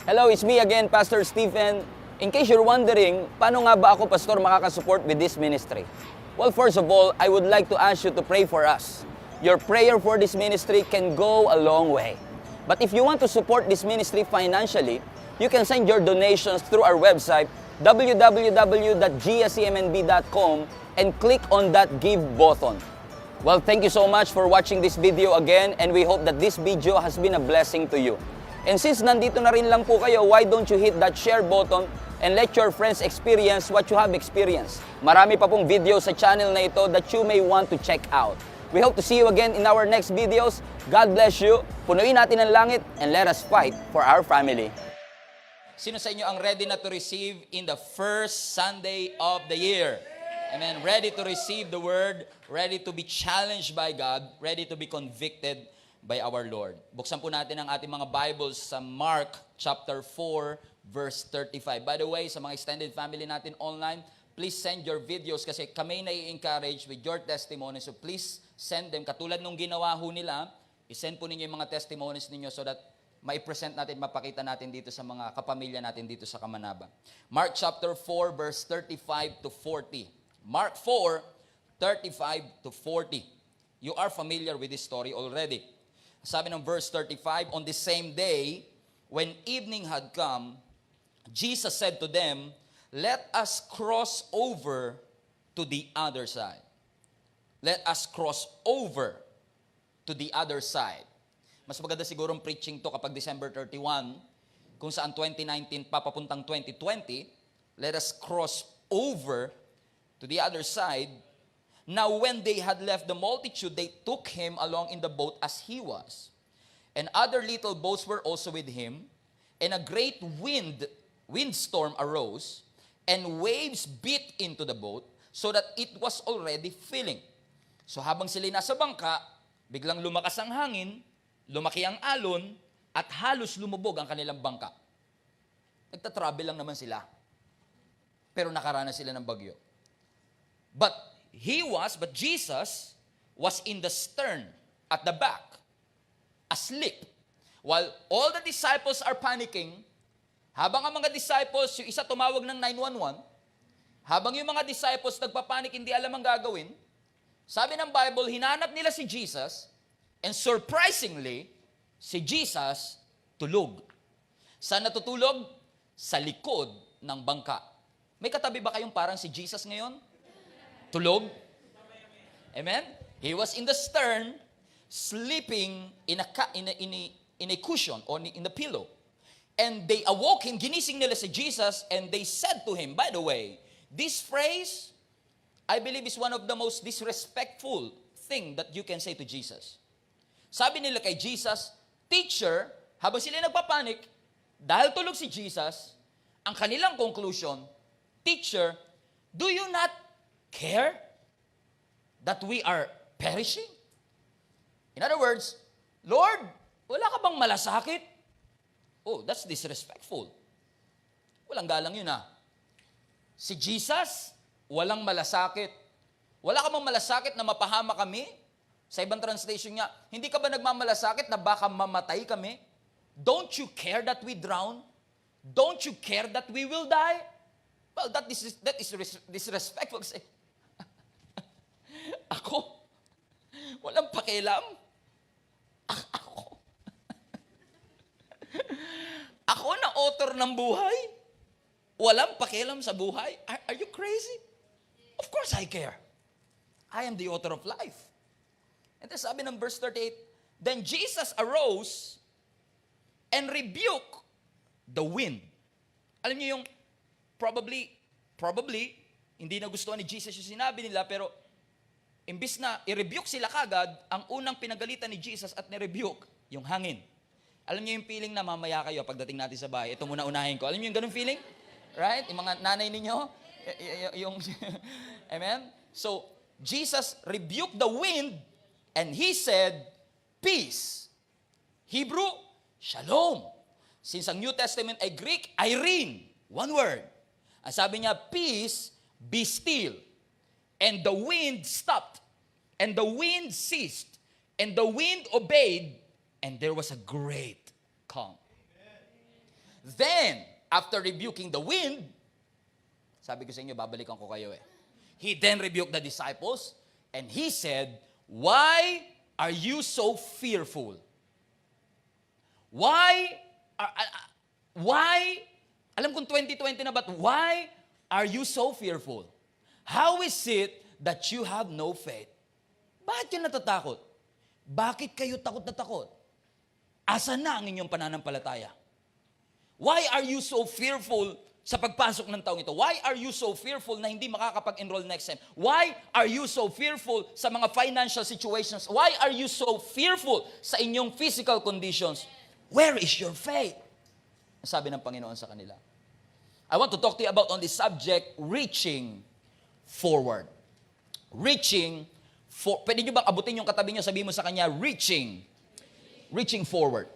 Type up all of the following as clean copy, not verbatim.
Hello, it's me again, Pastor Stephen. In case you're wondering, paano nga ba ako, Pastor, makakasupport with this ministry? Well, first of all, I would like to ask you to pray for us. Your prayer for this ministry can go a long way. But if you want to support this ministry financially, you can send your donations through our website, www.gscmnb.com, and click on that Give button. Well, thank you so much for watching this video again, and we hope that this video has been a blessing to you. And since nandito na rin lang po kayo, why don't you hit that share button and let your friends experience what you have experienced. Marami pa pong video sa channel na ito that you may want to check out. We hope to see you again in our next videos. God bless you. Punuin natin ang langit and let us fight for our family. Sino sa inyo ang ready na to receive in the first Sunday of the year? Amen. Ready to receive the word, ready to be challenged by God, ready to be convicted by our Lord. Buksan po natin ang ating mga Bibles sa Mark chapter 4 verse 35. By the way, sa mga extended family natin online, please send your videos kasi kami na-encourage with your testimonies. So please send them. Katulad nung ginawa ho nila, isend po ninyo yung mga testimonies ninyo so that mai-present natin, mapakita natin dito sa mga kapamilya natin dito sa Kamanaba. Mark chapter 4 verse 35 to 40. Mark 4, 35 to 40. You are familiar with this story already. Sabi ng verse 35, on the same day, when evening had come, Jesus said to them, let us cross over to the other side. Let us cross over to the other side. Mas maganda sigurong preaching to kapag December 31, kung saan 2019 papapuntang 2020, let us cross over to the other side. Now when they had left the multitude, they took him along in the boat as he was. And other little boats were also with him. And a great windstorm arose, and waves beat into the boat, so that it was already filling. So habang sila nasa bangka, biglang lumakas ang hangin, lumaki ang alon, at halos lumubog ang kanilang bangka. Nagtatravel lang naman sila. Pero nakaranas sila ng bagyo. But Jesus was in the stern at the back, asleep. While all the disciples are panicking, habang ang mga disciples, yung isa tumawag ng 911, habang yung mga disciples nagpapanik, hindi alam ang gagawin, sabi ng Bible, hinanap nila si Jesus, and surprisingly, si Jesus tulog. Saan natutulog? Sa likod ng bangka. May katabi ba kayong parang si Jesus ngayon? Tulog? Amen? He was in the stern, sleeping in a cushion or in the pillow. And they awoke him, ginising nila si Jesus, and they said to him, by the way, this phrase, I believe is one of the most disrespectful thing that you can say to Jesus. Sabi nila kay Jesus, teacher, habang sila nagpapanik, dahil tulog si Jesus, ang kanilang conclusion, teacher, do you not care that we are perishing? In other words, Lord, wala ka bang malasakit? Oh, that's disrespectful. Walang galang yun Si Jesus, walang malasakit. Wala ka bang malasakit na mapahama kami? Sa ibang translation niya, hindi ka ba nagmamalasakit na baka mamatay kami? Don't you care that we drown? Don't you care that we will die? Well, that is disrespectful. Ako? Walang pakialam? Ako? Ako na author ng buhay? Walang pakialam sa buhay? Are you crazy? Of course I care. I am the author of life. And then sabi ng verse 38, then Jesus arose and rebuked the wind. Alam niyo yung probably, hindi na gusto ni Jesus yung sinabi nila, pero imbis na i-rebuke sila kagad, ang unang pinagalitan ni Jesus at ni-rebuke, yung hangin. Alam niyo yung feeling na mamaya kayo pagdating natin sa bahay, ito muna unahin ko. Alam niyo yung ganun feeling? Right? Yung mga nanay ninyo, yung amen? So, Jesus rebuked the wind and he said, peace. Hebrew, shalom. Since ang New Testament ay Greek, Irene. One word. Ang sabi niya, peace, be still. And the wind stopped. And the wind ceased. And the wind obeyed. And there was a great calm. Then, after rebuking the wind, sabi ko sa inyo, babalikan ko kayo eh. He then rebuked the disciples, and he said, why are you so fearful? Why, alam kong 2020 na, but why are you so fearful? How is it that you have no faith? Bakit kayo natatakot? Bakit kayo takot na takot? Asa na ang inyong pananampalataya? Why are you so fearful sa pagpasok ng taong ito? Why are you so fearful na hindi makakapag-enroll next time? Why are you so fearful sa mga financial situations? Why are you so fearful sa inyong physical conditions? Where is your faith? Sabi ng Panginoon sa kanila. I want to talk to you about on this subject, reaching forward. Pwede nyo bang abutin yung katabi nyo, sabihin mo sa kanya, reaching forward.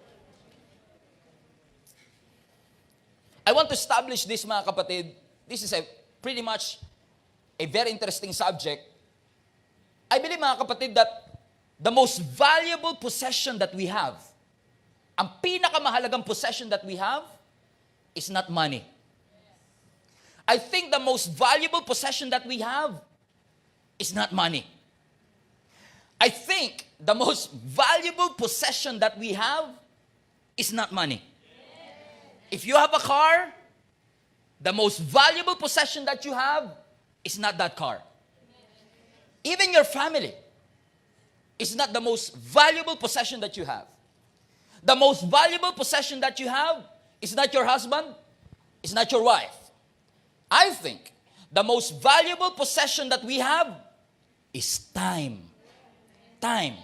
I want to establish this, mga kapatid. This is pretty much a very interesting subject. I believe, mga kapatid, that the most valuable possession that we have, ang pinakamahalagang possession that we have, is not money. I think the most valuable possession that we have is not money. I think the most valuable possession that we have is not money. If you have a car, the most valuable possession that you have is not that car. Even your family is not the most valuable possession that you have. The most valuable possession that you have is not your husband, is not your wife. I think the most valuable possession that we have is time. Time.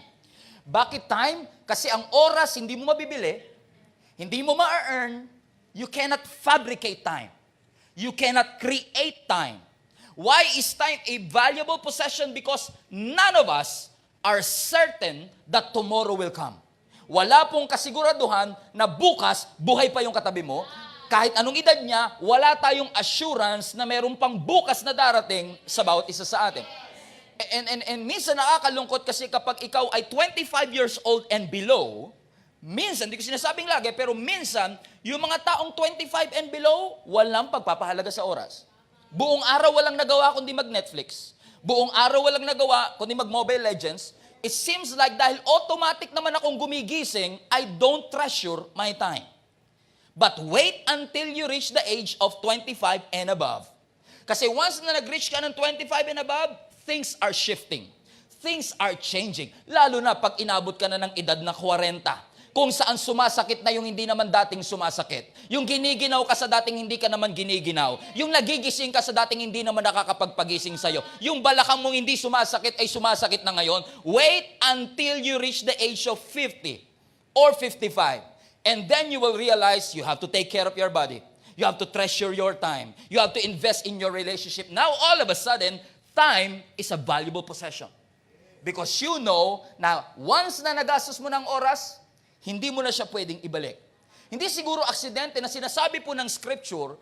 Bakit time? Kasi ang oras hindi mo mabibili, hindi mo ma-earn, you cannot fabricate time. You cannot create time. Why is time a valuable possession? Because none of us are certain that tomorrow will come. Wala pong kasiguraduhan na bukas, buhay pa yung katabi mo. Kahit anong edad niya, wala tayong assurance na meron pang bukas na darating sa bawat isa sa atin. And minsan nakakalungkot kasi kapag ikaw ay 25 years old and below, minsan, hindi ko sinasabing lagi, pero minsan, yung mga taong 25 and below, walang pagpapahalaga sa oras. Buong araw walang nagawa kundi mag-Netflix. Buong araw walang nagawa kundi mag-Mobile Legends. It seems like dahil automatic naman akong gumigising, I don't treasure my time. But wait until you reach the age of 25 and above. Kasi once na nag-reach ka ng 25 and above, things are shifting. Things are changing. Lalo na pag inabot ka na ng edad na 40. Kung saan sumasakit na yung hindi naman dating sumasakit. Yung giniginaw ka sa dating hindi ka naman giniginaw. Yung nagigising ka sa dating hindi naman nakakapagpagising sa'yo. Yung balakang mong hindi sumasakit ay sumasakit na ngayon. Wait until you reach the age of 50 or 55. And then you will realize you have to take care of your body. You have to treasure your time. You have to invest in your relationship. Now, all of a sudden, time is a valuable possession. Because you know na once na nagastos mo ng oras, hindi mo na siya pwedeng ibalik. Hindi siguro aksidente na sinasabi po ng scripture,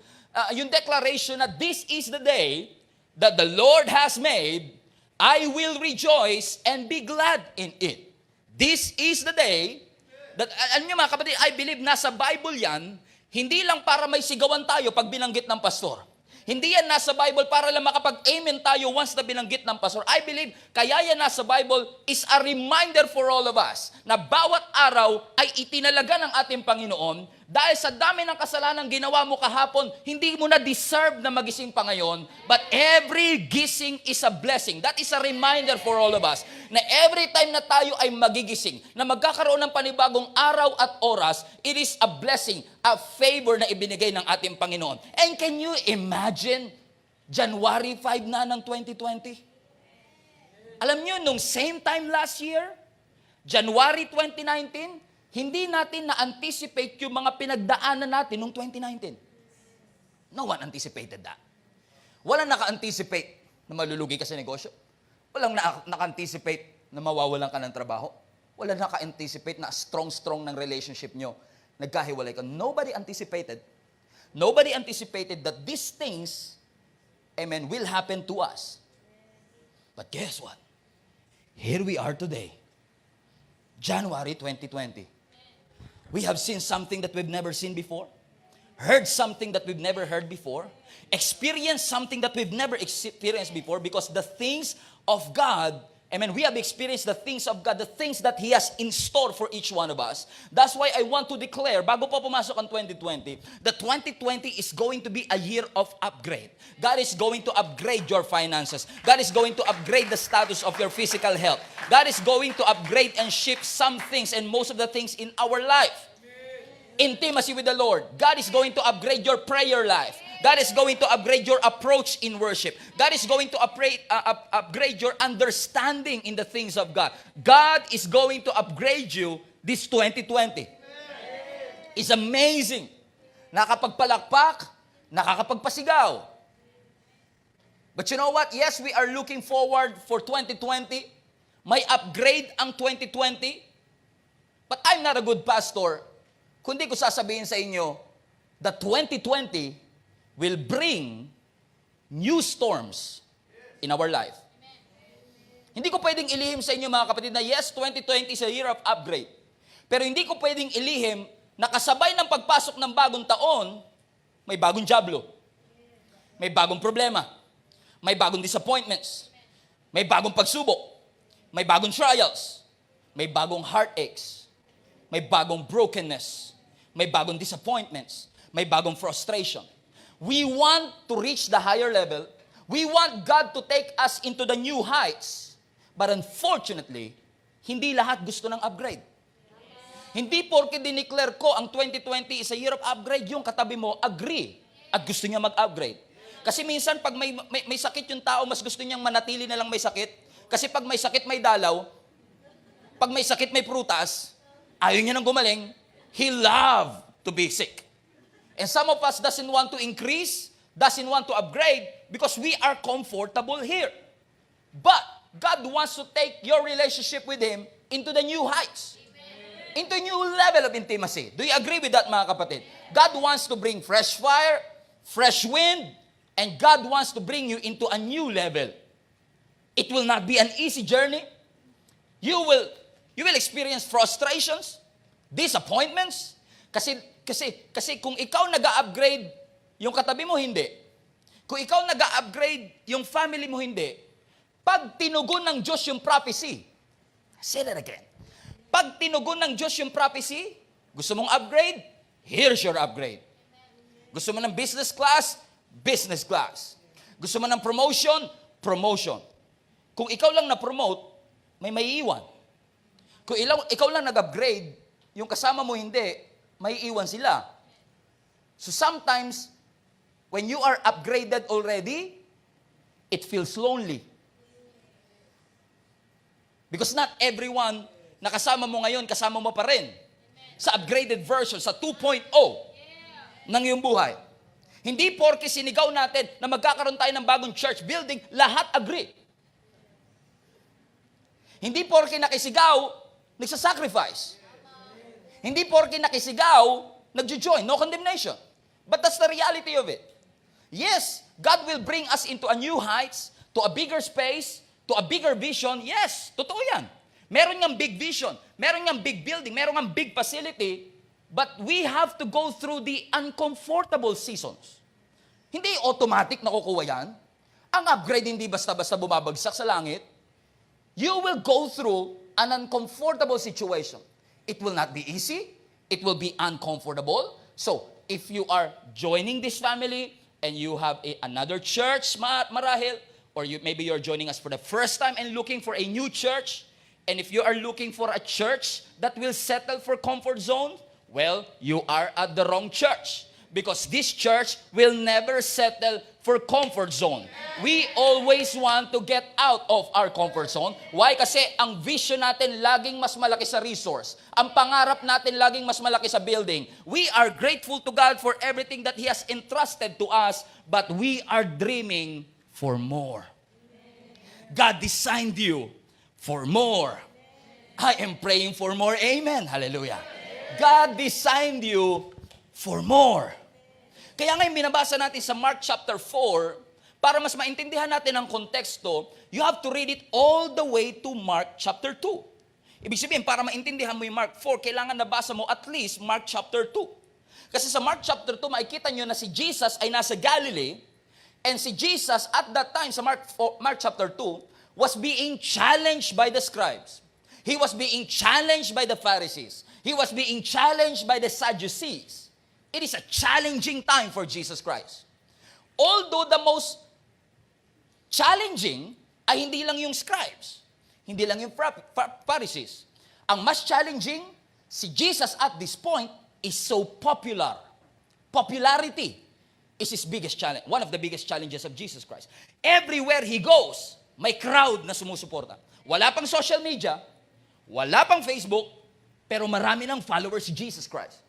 yung declaration na this is the day that the Lord has made, I will rejoice and be glad in it. This is the day that, alam niyo mga kapatid, I believe nasa Bible yan, hindi lang para may sigawan tayo pag binanggit ng pastor. Hindi yan nasa Bible para lang makapag-amen tayo once na binanggit ng pastor. I believe, kaya yan nasa Bible is a reminder for all of us na bawat araw ay itinalaga ng ating Panginoon dahil sa dami ng kasalanan ginawa mo kahapon, hindi mo na deserve na magising pa ngayon, but every gising is a blessing. That is a reminder for all of us na every time na tayo ay magigising, na magkakaroon ng panibagong araw at oras, it is a blessing, a favor na ibinigay ng ating Panginoon. And can you imagine, January 5 na ng 2020? Alam nyo, nung same time last year, January 2019, hindi natin na-anticipate yung mga pinagdaanan natin noong 2019. No one anticipated that. Walang naka-anticipate na malulugi ka sa negosyo. Walang naka-anticipate na mawawalan ka ng trabaho. Walang naka-anticipate na strong ng relationship nyo. Nagkahiwalay ka. Nobody anticipated. Nobody anticipated that these things, amen, will happen to us. But guess what? Here we are today. January 2020. We have seen something that we've never seen before. heard something that we've never heard before, experienced something that we've never experienced before, because the things of God, amen, we have experienced the things of God, the things that He has in store for each one of us. That's why I want to declare, bago po pumasok ang 2020, that 2020 is going to be a year of upgrade. God is going to upgrade your finances. God is going to upgrade the status of your physical health. God is going to upgrade and shift some things and most of the things in our life. Intimacy with the Lord. God is going to upgrade your prayer life. God is going to upgrade your approach in worship. God is going to upgrade your understanding in the things of God. God is going to upgrade you this 2020. It's amazing. Nakakapagpalakpak, nakakapagpasigaw. But you know what? Yes, we are looking forward for 2020. May upgrade ang 2020. But I'm not a good pastor kundi ko sasabihin sa inyo that 2020 will bring new storms in our life. Hindi ko pwedeng ilihim sa inyo mga kapatid na yes, 2020 is a year of upgrade. Pero hindi ko pwedeng ilihim na kasabay ng pagpasok ng bagong taon, may bagong jablo. May bagong problema. May bagong disappointments. May bagong pagsubok. May bagong trials. May bagong heartaches. May bagong brokenness. May bagong disappointments. May bagong frustration. We want to reach the higher level. We want God to take us into the new heights. But unfortunately, hindi lahat gusto ng upgrade. Hindi porke dineclare ko ang 2020 is a year of upgrade, yung katabi mo agree at gusto niya mag-upgrade. Kasi minsan pag may sakit yung tao, mas gusto niyang manatili na lang may sakit. Kasi pag may sakit may dalaw, pag may sakit may prutas, ayaw niya nang gumaling, he love to be sick. And some of us doesn't want to increase, doesn't want to upgrade because we are comfortable here. But God wants to take your relationship with Him into the new heights. Amen. Into a new level of intimacy. Do you agree with that, mga kapatid? God wants to bring fresh fire, fresh wind, and God wants to bring you into a new level. It will not be an easy journey. You will experience frustrations, disappointments, kasi kung ikaw nag-upgrade, yung katabi mo hindi. Kung ikaw nag-upgrade, yung family mo hindi. Pag tinugon ng Diyos yung prophecy, say that again. Pag tinugon ng Diyos yung prophecy, gusto mong upgrade, here's your upgrade. Gusto mo ng business class, business class. Gusto mo ng promotion, promotion. Kung ikaw lang na-promote, may maiiwan. Kung ikaw lang nag-upgrade, yung kasama mo hindi, may iwan sila. So sometimes, when you are upgraded already, it feels lonely. Because not everyone na kasama mo ngayon, kasama mo pa rin. Sa upgraded version, sa 2.0 ng iyong buhay. Hindi porke sinigaw natin na magkakaroon tayo ng bagong church building, lahat agree. Hindi porke nakisigaw, nagsasacrifice. Hindi porke nakisigaw, nagjo-join. No condemnation. But that's the reality of it. Yes, God will bring us into a new heights, to a bigger space, to a bigger vision. Yes, totoo yan. Meron niyang big vision. Meron niyang big building. Meron niyang big facility. But we have to go through the uncomfortable seasons. Hindi automatic nakukuha yan. Ang upgrade hindi basta-basta bumabagsak sa langit. You will go through an uncomfortable situation. It will not be easy. It will be uncomfortable. So, if you are joining this family and you have another church, marahil, or maybe you're joining us for the first time and looking for a new church, and if you are looking for a church that will settle for comfort zone, well, you are at the wrong church. Because this church will never settle for comfort zone. We always want to get out of our comfort zone. Why? Kasi ang vision natin laging mas malaki sa resource. Ang pangarap natin laging mas malaki sa building. We are grateful to God for everything that He has entrusted to us, but we are dreaming for more. God designed you for more. I am praying for more. Amen. Hallelujah. God designed you for more. Kaya ngayon binabasa natin sa Mark chapter 4, para mas maintindihan natin ang konteksto, you have to read it all the way to Mark chapter 2. Ibig sabihin, para maintindihan mo yung Mark 4, kailangan nabasa mo at least Mark chapter 2. Kasi sa Mark chapter 2, makikita nyo na si Jesus ay nasa Galilee, and si Jesus at that time, sa Mark chapter 2, was being challenged by the scribes. He was being challenged by the Pharisees. He was being challenged by the Sadducees. It is a challenging time for Jesus Christ. Although the most challenging ay hindi lang yung scribes, hindi lang yung Pharisees. Ang mas challenging, si Jesus at this point is so popular. Popularity is his biggest challenge, one of the biggest challenges of Jesus Christ. Everywhere he goes, may crowd na sumusuporta. Wala pang social media, wala pang Facebook, pero marami ng followers si Jesus Christ.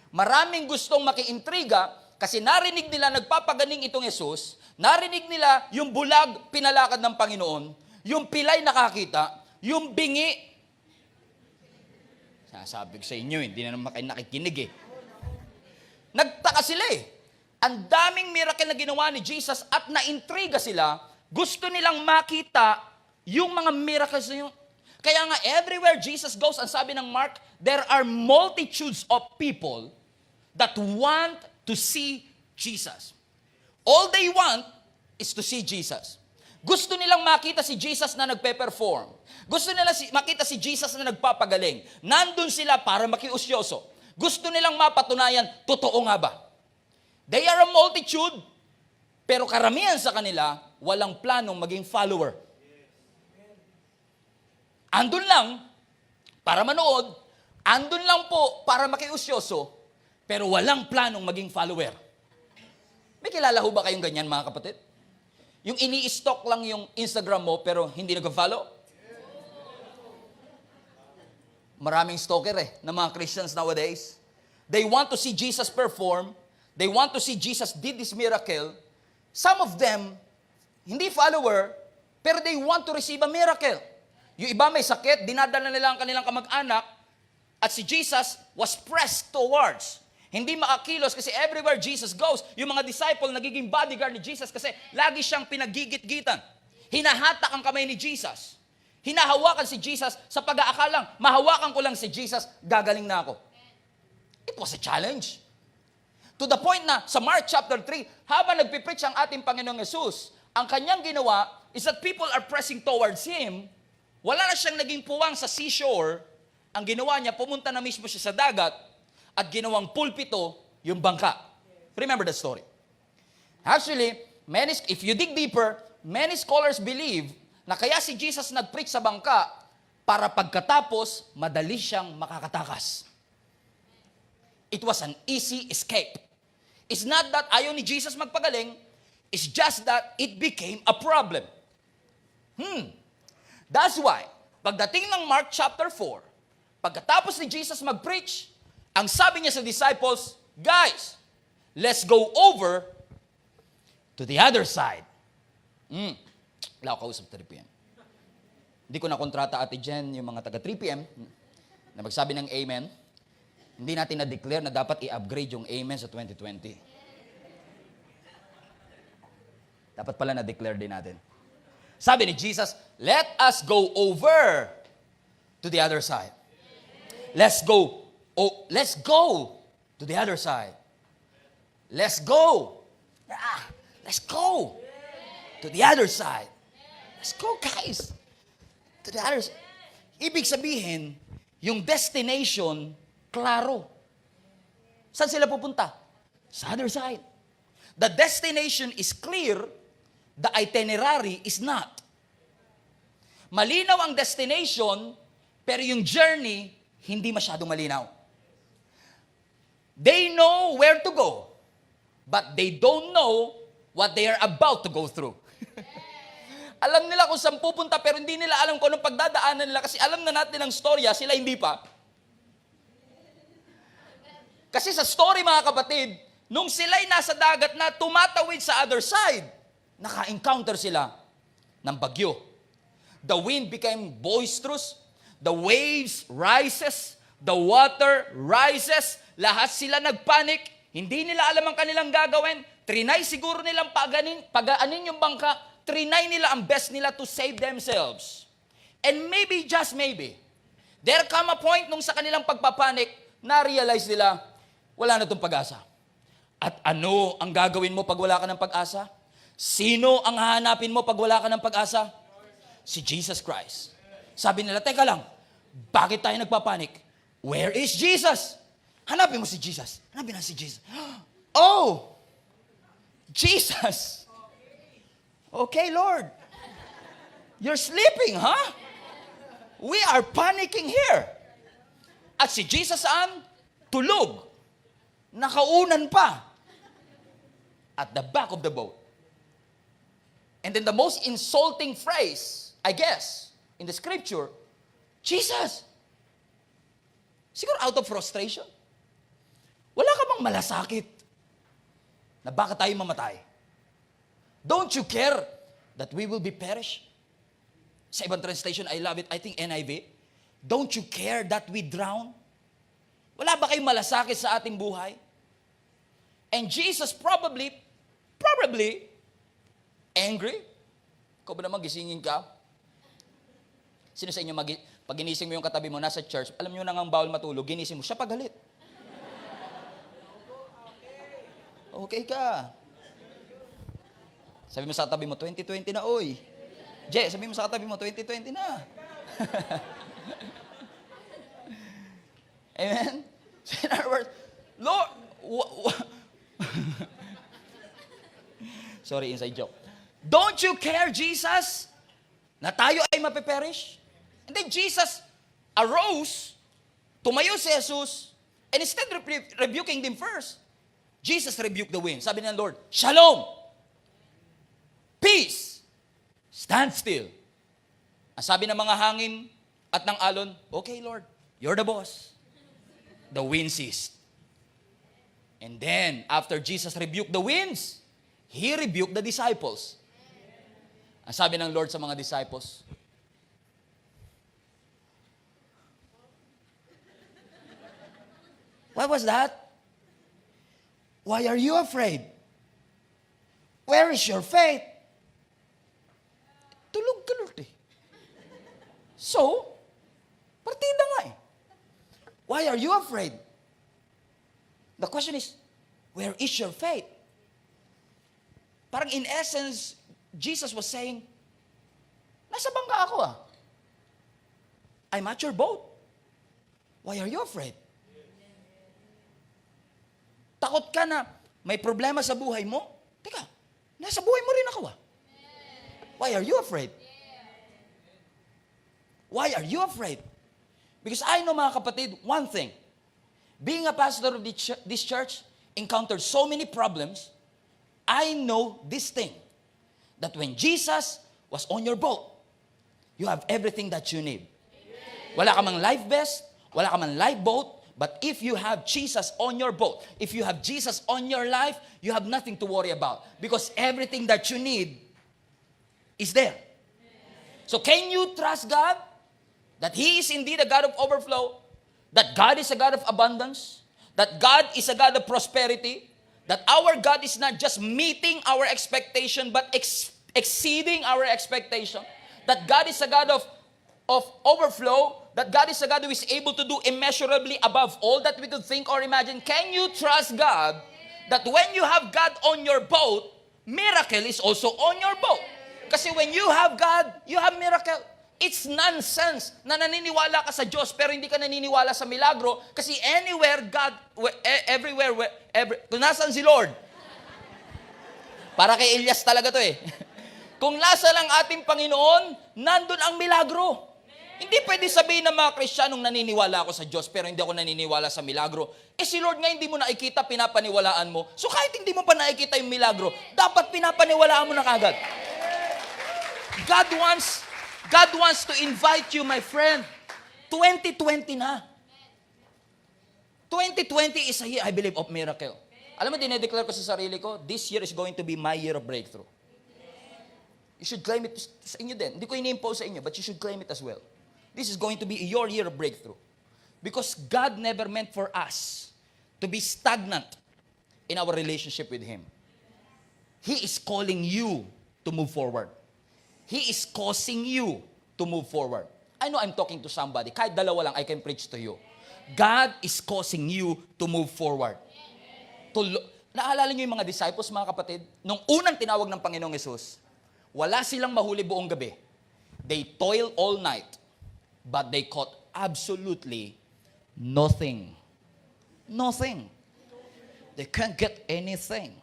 Maraming gustong makiintriga kasi narinig nila nagpapagaling itong Jesus, narinig nila yung bulag pinalakad ng Panginoon, yung pilay nakakita, yung bingi. Sasabi ko sa inyo, hindi na naman kayo nakikinig eh. Nagtaka sila eh. Ang daming miracle na ginawa ni Jesus at naintriga sila, gusto nilang makita yung mga miracles na yun. Kaya nga, everywhere Jesus goes, ang sabi ng Mark, there are multitudes of people that want to see Jesus. All they want is to see Jesus. Gusto nilang makita si Jesus na nagpe-perform. Gusto nila makita si Jesus na nagpapagaling. Nandun sila para makiusyoso. Gusto nilang mapatunayan, totoo nga ba? They are a multitude, pero karamihan sa kanila, walang planong maging follower. Andun lang para manood, andun lang po para makiusyoso, pero walang planong maging follower. May kilala ho ba kayong ganyan, mga kapatid? Yung ini-stalk lang yung Instagram mo, pero hindi nag-follow? Maraming stalker ng mga Christians nowadays. They want to see Jesus perform. They want to see Jesus did this miracle. Some of them, hindi follower, pero they want to receive a miracle. Yung iba may sakit, dinadala nila ang kanilang kamag-anak, at si Jesus was pressed towards. Hindi makakilos kasi everywhere Jesus goes, yung mga disciple nagiging bodyguard ni Jesus kasi lagi siyang pinagigit-gitan. Hinahatak ang kamay ni Jesus. Hinahawakan si Jesus sa pag-aakalang, mahawakan ko lang si Jesus, gagaling na ako. It was a challenge. To the point na sa Mark chapter 3, habang nagpipreach ang ating Panginoong Jesus, ang kanyang ginawa is that people are pressing towards Him. Wala na siyang naging puwang sa seashore. Ang ginawa niya, pumunta na mismo siya sa dagat at ginawang pulpito yung bangka. Remember the story. Actually, if you dig deeper, many scholars believe na kaya si Jesus nag-preach sa bangka para pagkatapos, madali siyang makakatakas. It was an easy escape. It's not that ayaw ni Jesus magpagaling, it's just that it became a problem. That's why, pagdating ng Mark chapter 4, pagkatapos ni Jesus mag-preach, ang sabi niya sa disciples, guys, let's go over to the other side. Wala ako kausap 3 p.m. Hindi ko na kontrata ate Jen, yung mga taga 3 p.m. na magsabi ng amen. Hindi natin na-declare na dapat i-upgrade yung amen sa 2020. Dapat pala na-declare din natin. Sabi ni Jesus, let us go over to the other side. Let's go to the other side. Let's go. Let's go to the other side. Let's go, guys. To the other side. Ibig sabihin, yung destination, klaro. Saan sila pupunta? Sa other side. The destination is clear, the itinerary is not. Malinaw ang destination, pero yung journey, hindi masyadong malinaw. They know where to go, but they don't know what they are about to go through. Alam nila kung saan pupunta, pero hindi nila alam kung anong pagdadaanan nila kasi alam na natin ang storya, sila hindi pa. Kasi sa story, mga kapatid, nung sila'y nasa dagat na tumatawid sa other side, naka-encounter sila ng bagyo. The wind became boisterous, the waves rises, the water rises, lahat sila nagpanik, hindi nila alam ang kanilang gagawin, trinay siguro nilang pagaanin yung bangka, trinay nila ang best nila to save themselves. And maybe, just maybe, there come a point nung sa kanilang pagpapanik, na-realize nila, wala na itong pag-asa. At ano ang gagawin mo pag wala ka ng pag-asa? Sino ang hahanapin mo pag wala ka ng pag-asa? Si Jesus Christ. Sabi nila, teka lang, bakit tayo nagpapanik? Where is Jesus? Hanapin mo si Jesus. Hanapin na si Jesus. Oh! Jesus! Okay, Lord. You're sleeping, huh? We are panicking here. At si Jesus saan? Tulog. Nakaunan pa. At the back of the boat. And then the most insulting phrase, I guess, in the scripture, Jesus. Siguro out of frustration. Wala ka bang malasakit na baka tayo mamatay? Don't you care that we will be perished? Sa ibang translation, I love it, I think NIV. Don't you care that we drown? Wala ba kayong malasakit sa ating buhay? And Jesus probably angry. Ikaw ba naman gisingin ka? Sino sa inyo, pag ginising mo yung katabi mo, nasa church, alam nyo na nga ang bawal matulog, ginising mo, siya pagalit. Okay ka. Sabi mo sa katabi mo, 2020 na, oy. Je, sabi mo sa katabi mo, 2020 na. Amen? So in other words, Lord, sorry, inside joke. Don't you care, Jesus, na tayo ay mapiperish? And then Jesus arose, tumayo si Jesus, and instead of rebuking them first, Jesus rebuked the wind. Sabi ng Lord, Shalom! Peace! Stand still. Ang sabi ng mga hangin at ng alon, okay, Lord, you're the boss. The wind ceased. And then, after Jesus rebuked the winds, He rebuked the disciples. Ang sabi ng Lord sa mga disciples, what was that? Why are you afraid? Where is your faith? Tulog ka, Lord eh. So, partida nga eh. Why are you afraid? The question is, where is your faith? Parang in essence, Jesus was saying, nasa bangka ako ah. I'm at your boat. Why are you afraid? Takot ka na may problema sa buhay mo? Teka, nasa buhay mo rin ako ah. Why are you afraid? Why are you afraid? Because I know, mga kapatid, one thing. Being a pastor of this church, encountered so many problems, I know this thing, that when Jesus was on your boat, you have everything that you need. Wala ka mang life vest, wala ka mang lifeboat, but if you have Jesus on your boat, if you have Jesus on your life, you have nothing to worry about. Because everything that you need is there. So can you trust God? That He is indeed a God of overflow? That God is a God of abundance? That God is a God of prosperity? That our God is not just meeting our expectation, but exceeding our expectation? That God is a God of overflow? That God is a God who is able to do immeasurably above all that we could think or imagine? Can you trust God that when you have God on your boat, miracle is also on your boat? Kasi when you have God, you have miracle. It's nonsense na naniniwala ka sa Diyos pero hindi ka naniniwala sa milagro kasi anywhere God, everywhere, kung nasaan si Lord, para kay Elias talaga to eh. Kung nasa lang ating Panginoon, nandun ang milagro. Hindi pwede sabihin ng mga Kristiyanong naniniwala ako sa Diyos pero hindi ako naniniwala sa milagro. Eh si Lord nga hindi mo nakikita, pinapaniwalaan mo. So kahit hindi mo pa nakikita yung milagro, dapat pinapaniwalaan mo na kagad. God wants to invite you, my friend. 2020 na. 2020 is a year, I believe, of miracle. Alam mo, dinedeclare ko sa sarili ko, this year is going to be my year of breakthrough. You should claim it sa inyo din. Hindi ko ini-impose sa inyo, but you should claim it as well. This is going to be your year of breakthrough. Because God never meant for us to be stagnant in our relationship with Him. He is calling you to move forward. He is causing you to move forward. I know I'm talking to somebody. Kahit dalawa lang, I can preach to you. God is causing you to move forward. Naalala niyo yung mga disciples, mga kapatid? Nung unang tinawag ng Panginoong Yesus, wala silang mahuli buong gabi. They toil all night, but they caught absolutely nothing. Nothing. They can't get anything.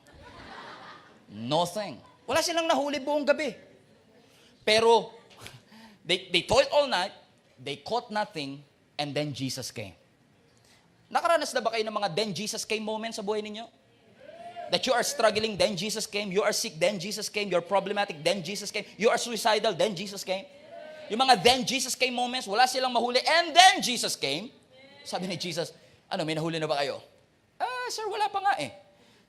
Nothing. Wala silang nahuli buong gabi. Pero, they toiled all night, they caught nothing, and then Jesus came. Nakaranas na ba kayo ng mga then Jesus came moments sa buhay ninyo? That you are struggling, then Jesus came. You are sick, then Jesus came. You're problematic, then Jesus came. You are suicidal, then Jesus came. Yung mga then Jesus came moments, wala silang mahuli, and then Jesus came. Sabi ni Jesus, may nahuli na ba kayo? Sir, wala pa nga eh.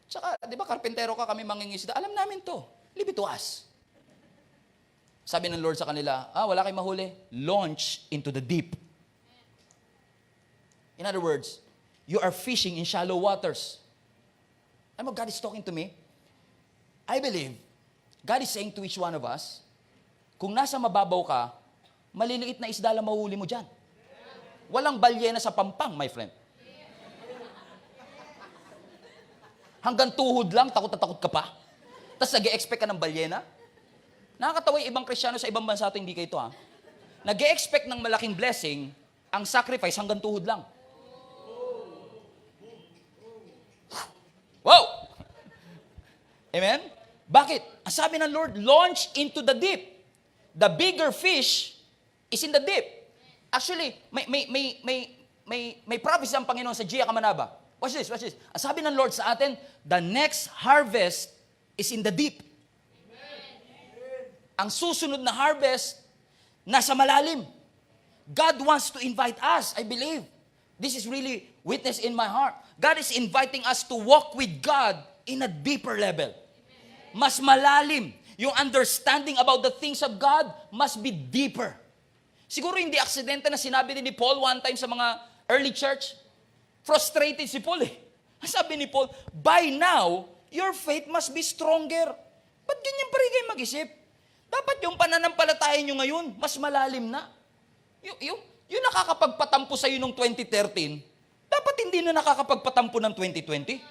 Tsaka, di ba, karpentero ka, kami mangingisda. Alam namin to. Leave it to us. Sabi ng Lord sa kanila, wala kayong mahuli. Launch into the deep. In other words, you are fishing in shallow waters. Alam mo, God is talking to me. I believe, God is saying to each one of us, kung nasa mababaw ka, maliliit na isda lang mahuli mo dyan. Walang balyena sa pampang, my friend. Hanggang tuhod lang, takot na takot ka pa. Tapos nag-e-expect ka ng balyena. Nakakatawa yung ibang Kristyano sa ibang bansa ito, hindi kayo ito ha. Nag-e-expect ng malaking blessing, ang sacrifice hanggang tuhod lang. Wow! Amen? Bakit? Ang sabi ng Lord, launch into the deep. The bigger fish is in the deep. Actually, may prophecy ang Panginoon sa Gia Kamanaba. Watch this. Ang sabi ng Lord sa atin, the next harvest is in the deep. Ang susunod na harvest, nasa malalim. God wants to invite us, I believe. This is really witness in my heart. God is inviting us to walk with God in a deeper level. Mas malalim. Yung understanding about the things of God must be deeper. Siguro hindi aksidente na sinabi din ni Paul one time sa mga early church. Frustrated si Paul eh. Sabi ni Paul, by now, your faith must be stronger. Ba't ganyan pa rin kayo mag-isip? Dapat yung pananampalataya nyo ngayon, mas malalim na. Yung nakakapagpatampo sa'yo nung 2013, dapat hindi na nakakapagpatampo ng 2020.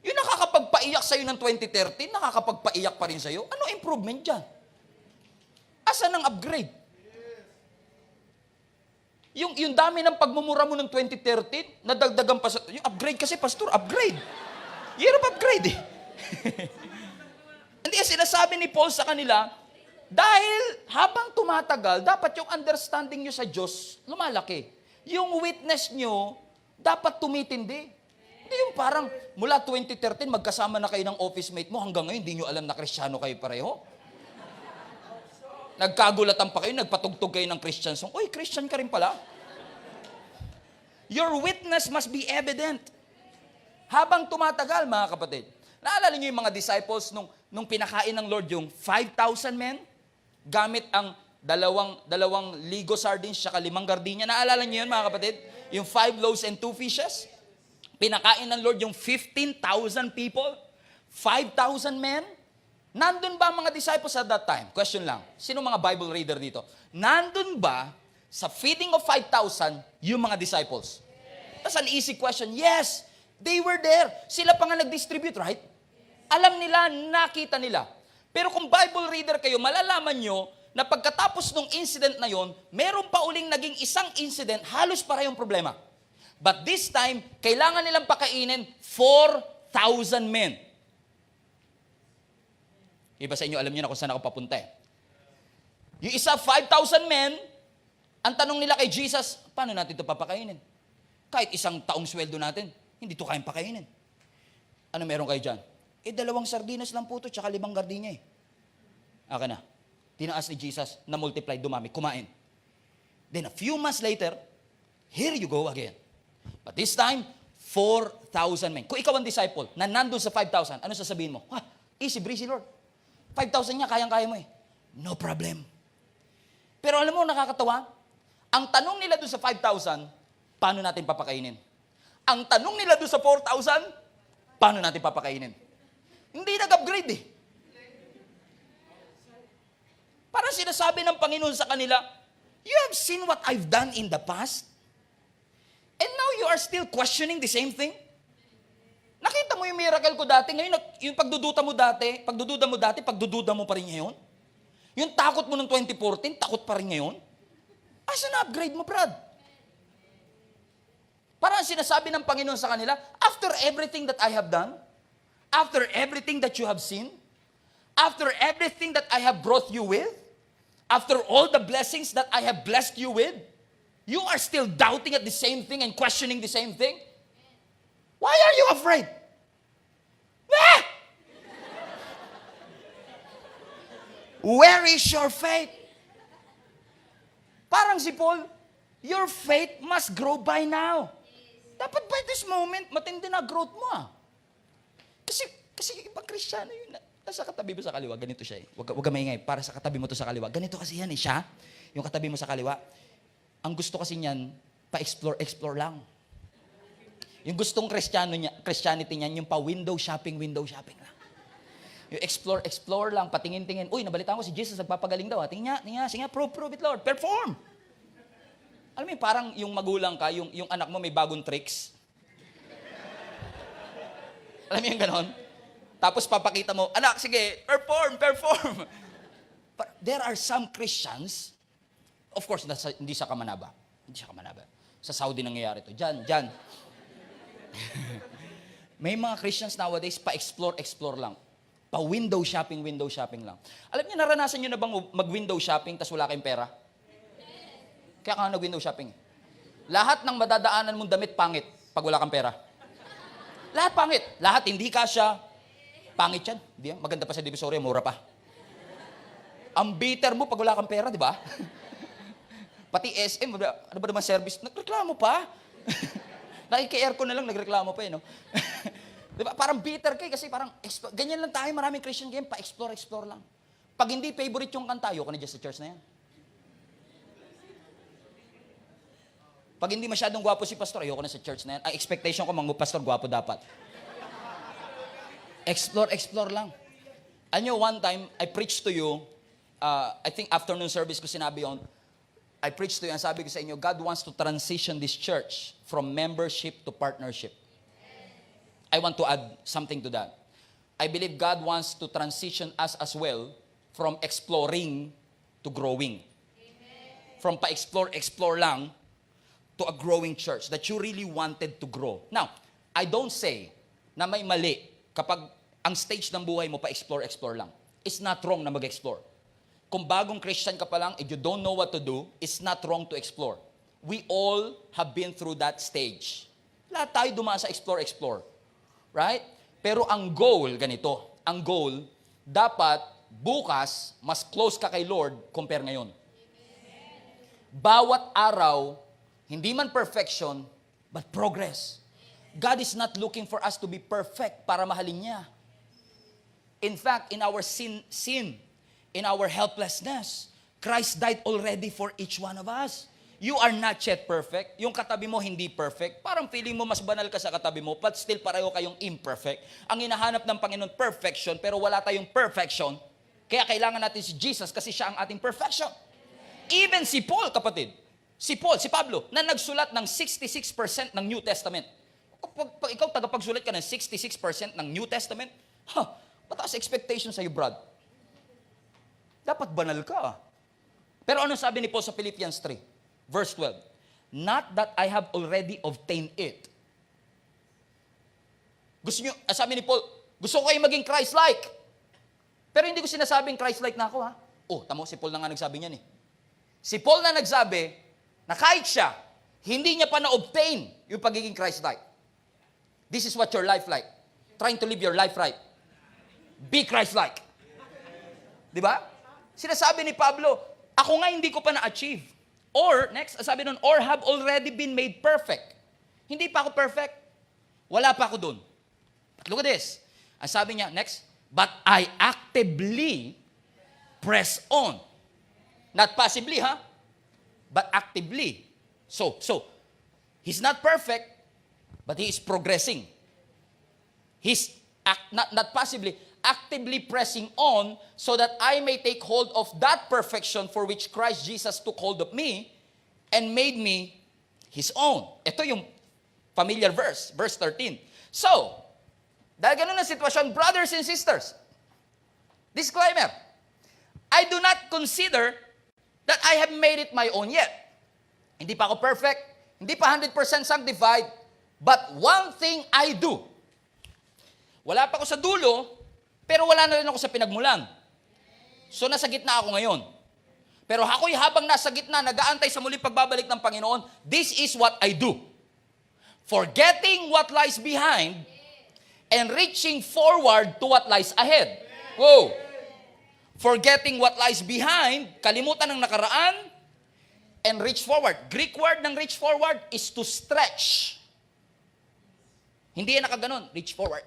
Yung nakakapagpaiyak sa'yo ng 2013, nakakapagpaiyak pa rin sa'yo. Ano improvement dyan? Asa ng upgrade? Yung dami ng pagmumura mo ng 2013, nadagdagan pa sa... Yung upgrade kasi, pastor, upgrade. Year of upgrade eh. Hindi, sinasabi ni Paul sa kanila, dahil habang tumatagal, dapat yung understanding nyo sa Diyos lumalaki. Yung witness nyo, dapat tumitindi. Hindi yung parang mula 2013, magkasama na kayo ng office mate mo, hanggang ngayon, hindi nyo alam na Kristiyano kayo pareho. Nagkagulatan pa kayo, nagpatugtog kayo ng Christian song. Uy, Christian ka rin pala. Your witness must be evident. Habang tumatagal, mga kapatid. Naalala niyo yung mga disciples nung pinakain ng Lord yung 5,000 men? Gamit ang dalawang ligo sardines saka 5 gardenia. Naalala niyo yun, mga kapatid? Yung 5 loaves and 2 fishes? Pinakain ng Lord yung 15,000 people? 5,000 men? Nandun ba ang mga disciples at that time? Question lang. Sino mga Bible reader dito? Nandun ba sa feeding of 5,000 yung mga disciples? That's an easy question. Yes, they were there. Sila pa nga nag-distribute, right? Alam nila, nakita nila. Pero kung Bible reader kayo, malalaman nyo na pagkatapos ng incident na yon, meron pa uling naging isang incident, halos parehong problema. But this time, kailangan nilang pakainin 4,000 men. Iba sa inyo, alam niyo na kung saan ako papunta eh. Yung isa, 5,000 men, ang tanong nila kay Jesus, paano natin ito papakainin? Kahit 1 taong sweldo natin, hindi ito kayang pakainin. Ano meron kayo dyan? 2 sardinas lang po ito, tsaka 5 gardenia eh. Aka na. Tinaas ni Jesus, na-multiply, dumami, kumain. Then a few months later, here you go again. But this time, 4,000 men. Kung ikaw ang disciple, na nandun sa 5,000, ano sasabihin mo? Easy breezy, Lord. 5,000 niya, kayang-kaya mo eh. No problem. Pero alam mo, nakakatawa, ang tanong nila doon sa 5,000, paano natin papakainin? Ang tanong nila doon sa 4,000, paano natin papakainin? Hindi nag-upgrade eh. Parang sinasabi ng Panginoon sa kanila, you have seen what I've done in the past? And now you are still questioning the same thing? miracle ko dati, ngayon, yung pagdududa mo dati, pagdududa mo pa rin ngayon? Yung takot mo ng 2014, takot pa rin ngayon? Asa na upgrade mo, Brad? Parang sinasabi ng Panginoon sa kanila, after everything that I have done, after everything that you have seen, after everything that I have brought you with, after all the blessings that I have blessed you with, you are still doubting at the same thing and questioning the same thing? Why are you afraid? Ah! Where is your faith? Parang si Paul, your faith must grow by now. Dapat by this moment, matindi na growth mo ah. Kasi yung ibang Kristiyano yun, nasa katabi mo sa kaliwa, ganito siya eh. Huwag ka maingay, para sa katabi mo to sa kaliwa. Ganito kasi yan eh, siya. Yung katabi mo sa kaliwa. Ang gusto kasi niyan, explore lang. Yung gustong Christianity niyan, yung pa-window shopping lang. Yung explore lang, patingin-tingin. Uy, nabalitaan ko si Jesus nagpapagaling daw. Tingnan niya, sige nga, prove it, Lord. Perform! Alam mo parang yung magulang ka, yung anak mo may bagong tricks. Alam mo yung ganon? Tapos papakita mo, anak, sige, perform. There are some Christians, of course, hindi sa Kamanaba. Sa Saudi nangyayari to. Diyan. May mga Christians nowadays, pa-explore lang. Pa-window shopping lang. Alam niyo, naranasan niyo na bang mag-window shopping tas wala kayong pera? Kaya ka nag-window shopping. Lahat ng madadaanan mong damit, pangit pag wala kang pera. Lahat pangit. Lahat hindi kasya. Pangit yan. Di, maganda pa sa Divisoria, mura pa. Ang bitter mo pag wala kang pera, di ba? Pati SM, ano ba naman service? Nagreklamo pa. Nakiki-aircon na lang, nagreklamo pa eh, no? Diba? Parang bitter ka kasi parang, ganyan lang tayo, maraming Christian game, pa-explore lang. Pag hindi favorite yung kanta, ayoko na dyan sa church na yan. Pag hindi masyadong gwapo si pastor, ayoko na sa church na yan. Ang expectation ko, mga pastor, gwapo dapat. Explore lang. I know one time, I preached to you, I think afternoon service ko sinabi yun, I preached to you and sabi ko sa inyo, God wants to transition this church from membership to partnership. I want to add something to that. I believe God wants to transition us as well from exploring to growing. From pa-explore lang to a growing church that you really wanted to grow. Now, I don't say na may mali kapag ang stage ng buhay mo pa-explore lang. It's not wrong na mag-explore. Kung bagong Christian ka pa lang, if you don't know what to do, it's not wrong to explore. We all have been through that stage. Lahat tayo dumaan sa explore. Right? Pero ang goal, ganito. Ang goal, dapat bukas, mas close ka kay Lord compare ngayon. Bawat araw, hindi man perfection, but progress. God is not looking for us to be perfect para mahalin niya. In fact, in our sin, in our helplessness, Christ died already for each one of us. You are not yet perfect. Yung katabi mo hindi perfect. Parang feeling mo mas banal ka sa katabi mo, but still pareho kayong imperfect. Ang hinahanap ng Panginoon, perfection, pero wala tayong perfection. Kaya kailangan natin si Jesus kasi siya ang ating perfection. Even si Paul, kapatid. Si Pablo, na nagsulat ng 66% ng New Testament. Pag ikaw tagapagsulat ka ng 66% ng New Testament, mataas expectation sa'yo, Brad. Dapat banal ka. Pero ano sabi ni Paul sa Philippians 3? Verse 12. Not that I have already obtained it. Gusto nyo, sabi ni Paul, gusto ko kayo maging Christ-like. Pero hindi ko sinasabing Christ-like na ako, ha? Tamo, si Paul na nga nagsabi niyan eh. Si Paul na nagsabi, na kahit siya, hindi niya pa na-obtain yung pagiging Christ-like. This is what your life like. Trying to live your life right. Be Christ-like. Di ba? Sinasabi ni Pablo, ako nga hindi ko pa na-achieve. Or, next, sabi nun, or have already been made perfect. Hindi pa ako perfect. Wala pa ako dun. Look at this. Ang sabi niya, next, but I actively press on. Not passively, ha? But actively. So, he's not perfect, but he is progressing. He's not passively, actively pressing on so that I may take hold of that perfection for which Christ Jesus took hold of me and made me His own. Ito yung familiar verse 13. So, Dahil ganun ang sitwasyon, brothers and sisters. Disclaimer, I do not consider that I have made it my own yet. Hindi pa ako perfect, hindi pa 100% sanctified, but one thing I do. Wala pa ako sa dulo, pero wala na rin ako sa pinagmulan. So nasa gitna ako ngayon. Pero ako'y habang nasa gitna, nag-aantay sa muling pagbabalik ng Panginoon, this is what I do. Forgetting what lies behind and reaching forward to what lies ahead. Whoa! Forgetting what lies behind, kalimutan ng nakaraan, and reach forward. Greek word ng reach forward is to stretch. Hindi yan nakaganon, reach forward.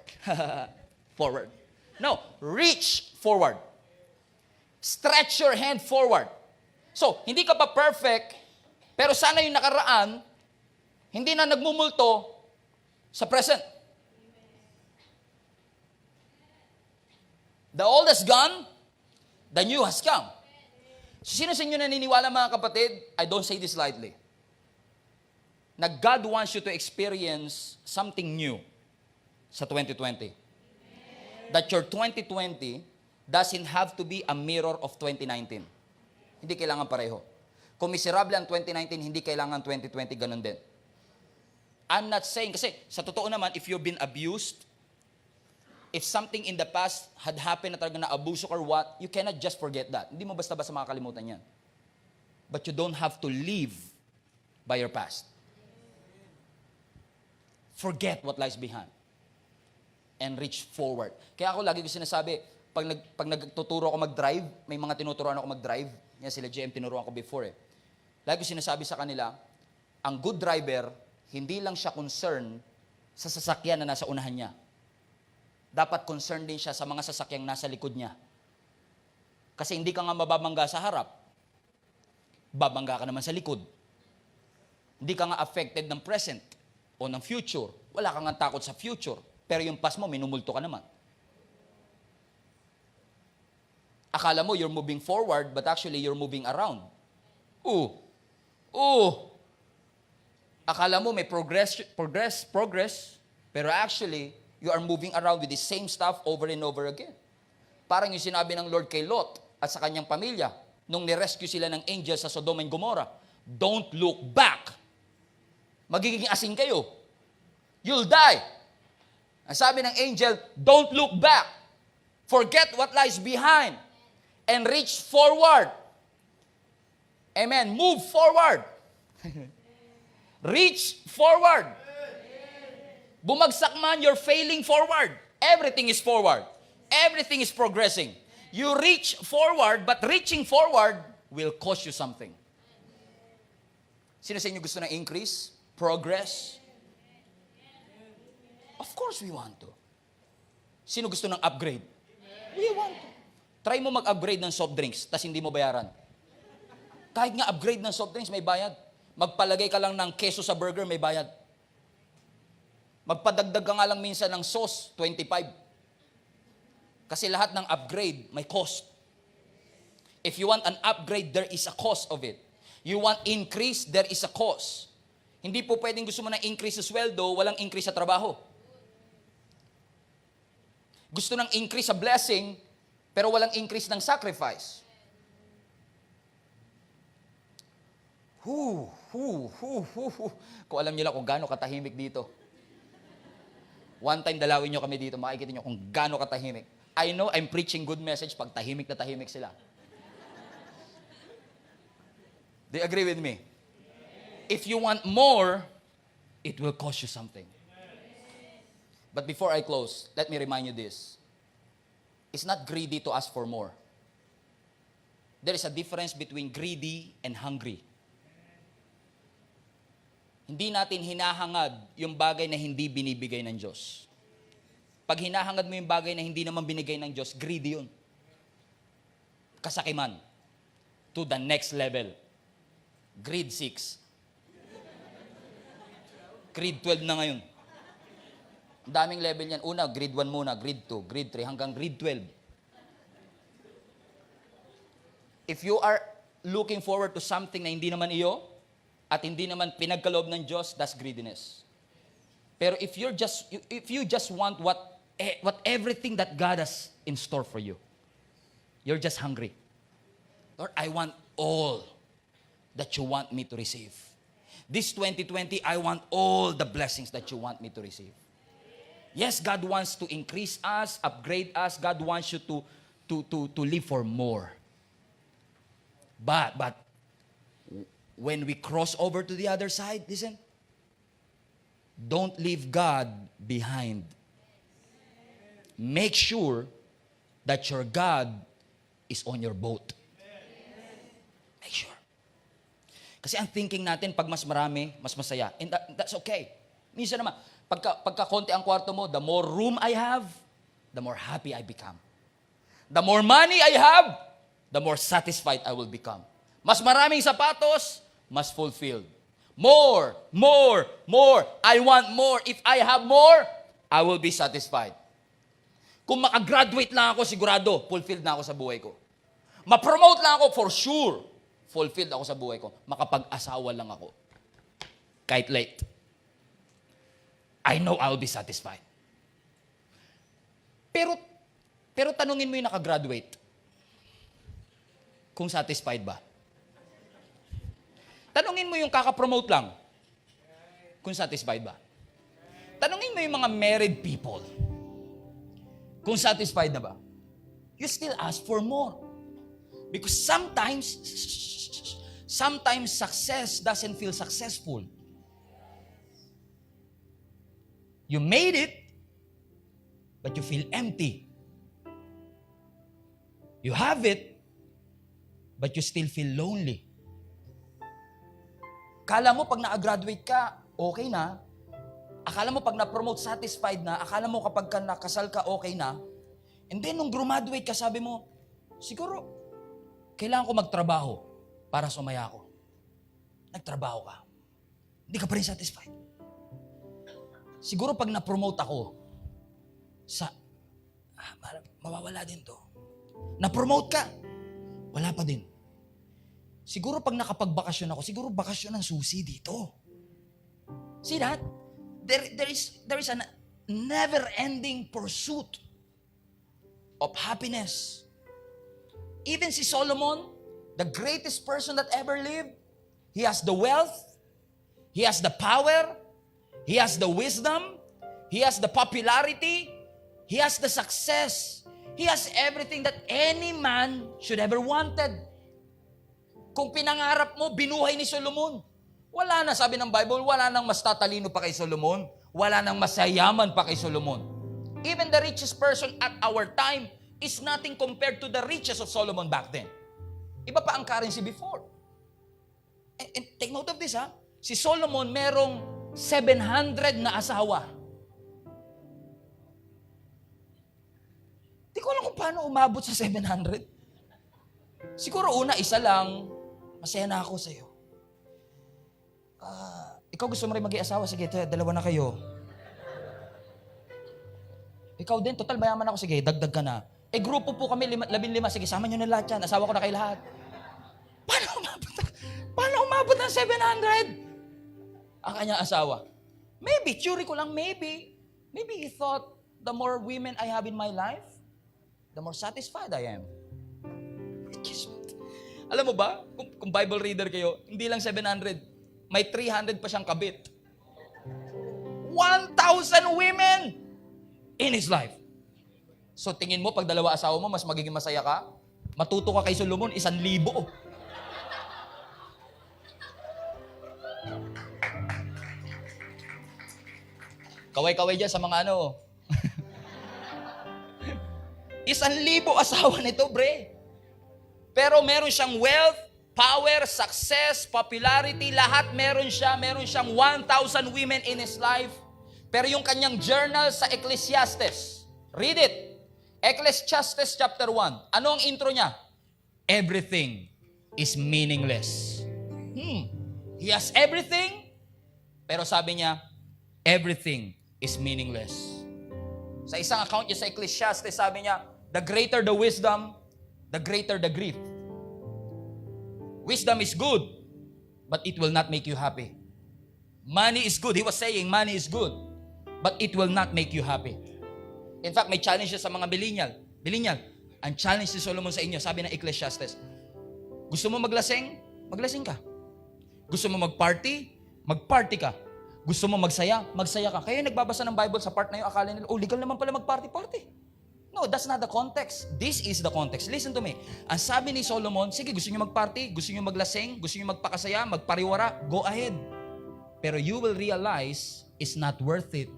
Forward. No, reach forward. Stretch your hand forward. So, hindi ka pa perfect, pero sana yung nakaraan, hindi na nagmumulto sa present. The old has gone, the new has come. So, sino sa inyo naniniwala mga kapatid? I don't say this lightly. Na God wants you to experience something new sa 2020. That your 2020 doesn't have to be a mirror of 2019. Hindi kailangan pareho. Kung miserable ang 2019, hindi kailangan 2020 ganun din. I'm not saying, kasi sa totoo naman, if you've been abused, if something in the past had happened na talaga na abuso or what, you cannot just forget that. Hindi mo basta-basta makakalimutan yan. But you don't have to live by your past. Forget what lies behind and reach forward. Kaya ako lagi ko sinasabi, pag nagtuturo ako mag-drive, may mga tinuturuan ako mag-drive, yan sila GM tinuruan ko before eh. Lagi ko sinasabi sa kanila, ang good driver, hindi lang siya concerned sa sasakyan na nasa unahan niya. Dapat concerned din siya sa mga sasakyang nasa likod niya. Kasi hindi ka nga mababangga sa harap. Babangga ka naman sa likod. Hindi ka nga affected ng present o ng future. Wala ka nga takot sa future. Pero yung past mo, minumulto ka naman. Akala mo you're moving forward, but actually you're moving around. Akala mo may progress, pero actually, you are moving around with the same stuff over and over again. Parang yung sinabi ng Lord kay Lot at sa kanyang pamilya, nung nirescue sila ng angel sa Sodom and Gomorrah, don't look back. Magiging asin kayo. You'll die. Ang sabi ng angel, don't look back. Forget what lies behind and reach forward. Amen. Move forward. Reach forward. Bumagsak man, you're failing forward. Everything is forward. Everything is progressing. You reach forward, but reaching forward will cost you something. Sino sa inyo gusto ng increase? Progress? Of course we want to. Sino gusto ng upgrade? We want to. Try mo mag-upgrade ng soft drinks, tas hindi mo bayaran. Kahit nga upgrade ng soft drinks, may bayad. Magpalagay ka lang ng keso sa burger, may bayad. Magpadagdag ka nga lang minsan ng sauce, 25. Kasi lahat ng upgrade, may cost. If you want an upgrade, there is a cost of it. You want increase, there is a cost. Hindi po pwedeng gusto mo ng increase sa sweldo, walang increase sa trabaho. Gusto ng increase sa blessing, pero walang increase ng sacrifice. Kung alam niyo lang kung gaano katahimik dito. One time dalawin nyo kami dito, makikita nyo kung gaano katahimik. I know I'm preaching good message pag tahimik na tahimik sila. Do you agree with me? If you want more, it will cost you something. But before I close, let me remind you this. It's not greedy to ask for more. There is a difference between greedy and hungry. Hindi natin hinahangad yung bagay na hindi binibigay ng Diyos. Pag hinahangad mo yung bagay na hindi naman binigay ng Diyos, greedy yun. Kasakiman. To the next level. Grade 6. Grade 12 na ngayon. Ang daming level yan. Una, grade 1 muna, grade 2, grade 3, hanggang grade 12. If you are looking forward to something na hindi naman iyo, at hindi naman pinagkaloob ng Diyos, that's greediness. Pero if you just want what everything that God has in store for you. You're just hungry. Lord, I want all that you want me to receive. This 2020, I want all the blessings that you want me to receive. Yes, God wants to increase us, upgrade us. God wants you to live for more. But when we cross over to the other side, listen, don't leave God behind. Make sure that your God is on your boat. Make sure. Kasi ang thinking natin, pag mas marami, mas masaya. And that's okay. Minsan naman, pagka konti ang kwarto mo, the more room I have, the more happy I become. The more money I have, the more satisfied I will become. Mas maraming sapatos, mas fulfilled. More. I want more. If I have more, I will be satisfied. Kung makagraduate lang ako, sigurado, fulfilled na ako sa buhay ko. Ma-promote lang ako, for sure, fulfilled ako sa buhay ko. Makapag-asawa lang ako. Kahit late. I know I will be satisfied. Pero tanungin mo yung nakagraduate. Kung satisfied ba? Tanungin mo yung kaka-promote lang. Kung satisfied ba? Tanungin mo yung mga married people. Kung satisfied na ba? You still ask for more. Because sometimes success doesn't feel successful. You made it, but you feel empty. You have it, but you still feel lonely. Akala mo pag na-graduate ka, okay na. Akala mo pag na-promote, satisfied na. Akala mo kapag ka nakasal ka, okay na. And then nung graduate ka, sabi mo, siguro, kailangan ko magtrabaho para sumaya ako. Nagtrabaho ka. Hindi ka pa rin satisfied. Siguro pag na-promote ako, mawawala din to. Na-promote ka, wala pa din. Siguro pag nakapagbakasyon ako, siguro bakasyon ng susi dito. See that? There is a never-ending pursuit of happiness. Even si Solomon, the greatest person that ever lived, he has the wealth, he has the power, he has the wisdom, he has the popularity, he has the success, he has everything that any man should ever wanted. Kung pinangarap mo, binuhay ni Solomon. Wala na, sabi ng Bible, wala nang mas tatalino pa kay Solomon. Wala nang mas yayaman pa kay Solomon. Even the richest person at our time is nothing compared to the riches of Solomon back then. Iba pa ang currency before. And take note of this, ha? Si Solomon merong 700 na asawa. Di ko alam kung paano umabot sa 700. Siguro una, isa lang, masaya na ako sa'yo. Ikaw gusto mo rin mag-iasawa? Sige, dalawa na kayo. Ikaw din, total mayaman ako. Sige, dagdag ka na. Grupo po kami, 15. Sige, sama nyo na lahat yan. Asawa ko na kayo lahat. Paano umabot ng 700? Ang kanyang asawa. Maybe, theory ko lang, maybe he thought, the more women I have in my life, the more satisfied I am. Alam mo ba, kung Bible reader kayo, hindi lang 700, may 300 pa siyang kabit. 1,000 women in his life. So tingin mo, pag dalawa asawa mo, mas magiging masaya ka? Matuto ka kay Solomon, 1,000. Kaway-kaway dyan sa mga ano. 1,000 asawa nito, bre. Pero meron siyang wealth, power, success, popularity, lahat meron siya. Meron siyang 1,000 women in his life. Pero yung kanyang journal sa Ecclesiastes, read it. Ecclesiastes chapter 1. Ano ang intro niya? Everything is meaningless. He has everything, pero sabi niya, everything is meaningless. Sa isang account niya sa Ecclesiastes, sabi niya, the greater the wisdom, the greater the grief. Wisdom is good, but it will not make you happy. Money is good. He was saying money is good, but it will not make you happy. In fact, may challenge siya sa mga millennial. Millennial, ang challenge ni Solomon sa inyo, sabi ng Ecclesiastes, gusto mo maglasing? Maglasing ka. Gusto mo magparty? Magparty ka. Gusto mo magsaya? Magsaya ka. Kaya nagbabasa ng Bible sa part na yun, akala nila, legal naman pala magparty-party. No, that's not the context. This is the context. Listen to me. Ang sabi ni Solomon, sige, gusto niyo magparty, gusto niyo maglasing, gusto niyo magpakasaya, magpariwara, go ahead. Pero you will realize, it's not worth it.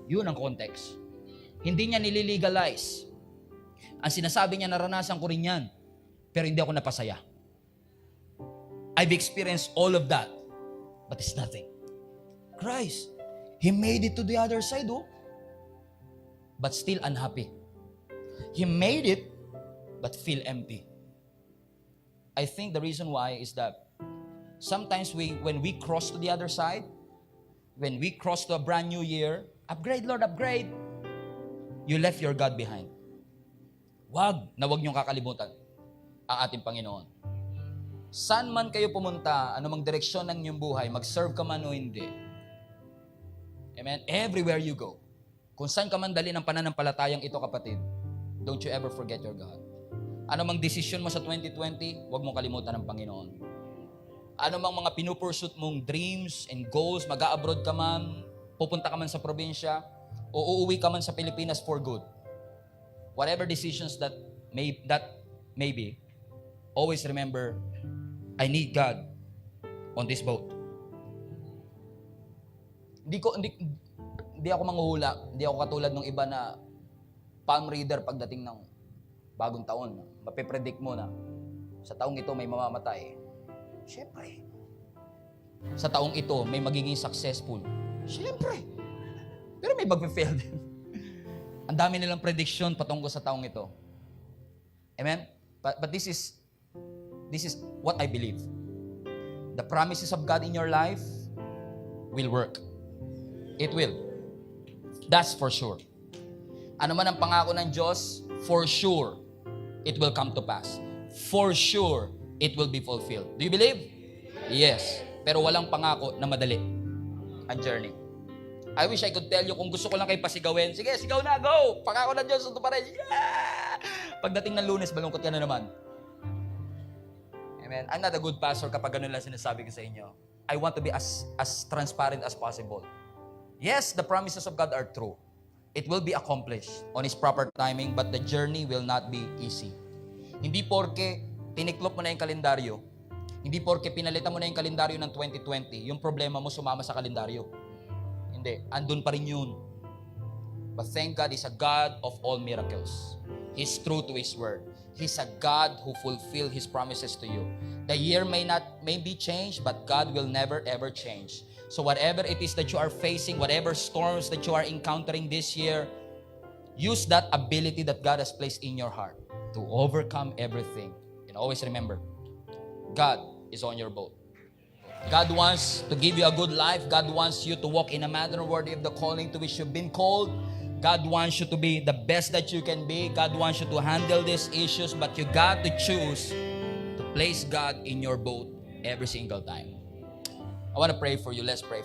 Yun ang context. Hindi niya nililegalize. Ang sinasabi niya, naranasan ko rin yan. Pero hindi ako napasaya. I've experienced all of that. But it's nothing. Christ, He made it to the other side, but still unhappy. He made it, but feel empty. I think the reason why is that sometimes when we cross to the other side, when we cross to a brand new year, upgrade, Lord, upgrade, you left your God behind. Wag niyong kakalimutan ang ating Panginoon. Saan man kayo pumunta, anumang direksyon ng inyong buhay, mag-serve ka man o hindi. Amen? Everywhere you go. Kung saan ka man dali ng pananampalatayang ito, kapatid, don't you ever forget your God. Anumang desisyon mo sa 2020, huwag mong kalimutan ang Panginoon. Anumang mga pinupursuit mong dreams and goals, mag-a-abroad ka man, pupunta ka man sa probinsya, o uuwi ka man sa Pilipinas for good. Whatever decisions that may be, always remember, I need God on this boat. Hindi ako manghuhula. Hindi ako katulad ng iba na palm reader pagdating ng bagong taon. Mapipredict mo na sa taong ito may mamamatay. Siyempre. Sa taong ito may magiging successful. Siyempre. Pero may mag-fail din. Ang dami nilang prediction patungkol sa taong ito. Amen? But this is what I believe. The promises of God in your life will work. It will. That's for sure. Ano man ang pangako ng Diyos, for sure, it will come to pass. For sure, it will be fulfilled. Do you believe? Yes. Pero walang pangako na madali ang journey. I wish I could tell you kung gusto ko lang kayo pasigawin. Sige, sigaw na, go! Pangako ng Diyos, ito pa rin. Yeah! Pagdating ng Lunes, balungkot ka na naman. Amen. I'm not a good pastor kapag ganun lang sinasabi ko sa inyo. I want to be as transparent as possible. Yes, the promises of God are true. It will be accomplished on His proper timing, but the journey will not be easy. Hindi porke tiniklop mo na yung kalendaryo, hindi porke pinalitan mo na yung kalendaryo ng 2020, yung problema mo sumama sa kalendaryo. Hindi, andun pa rin yun. But thank God, He's a God of all miracles. He's true to His word. He's a God who fulfilled His promises to you. The year may be changed, but God will never ever change. So whatever it is that you are facing, whatever storms that you are encountering this year, use that ability that God has placed in your heart to overcome everything. And always remember, God is on your boat. God wants to give you a good life. God wants you to walk in a manner worthy of the calling to which you've been called. God wants you to be the best that you can be. God wants you to handle these issues, but you got to choose to place God in your boat every single time. I want to pray for you. Let's pray.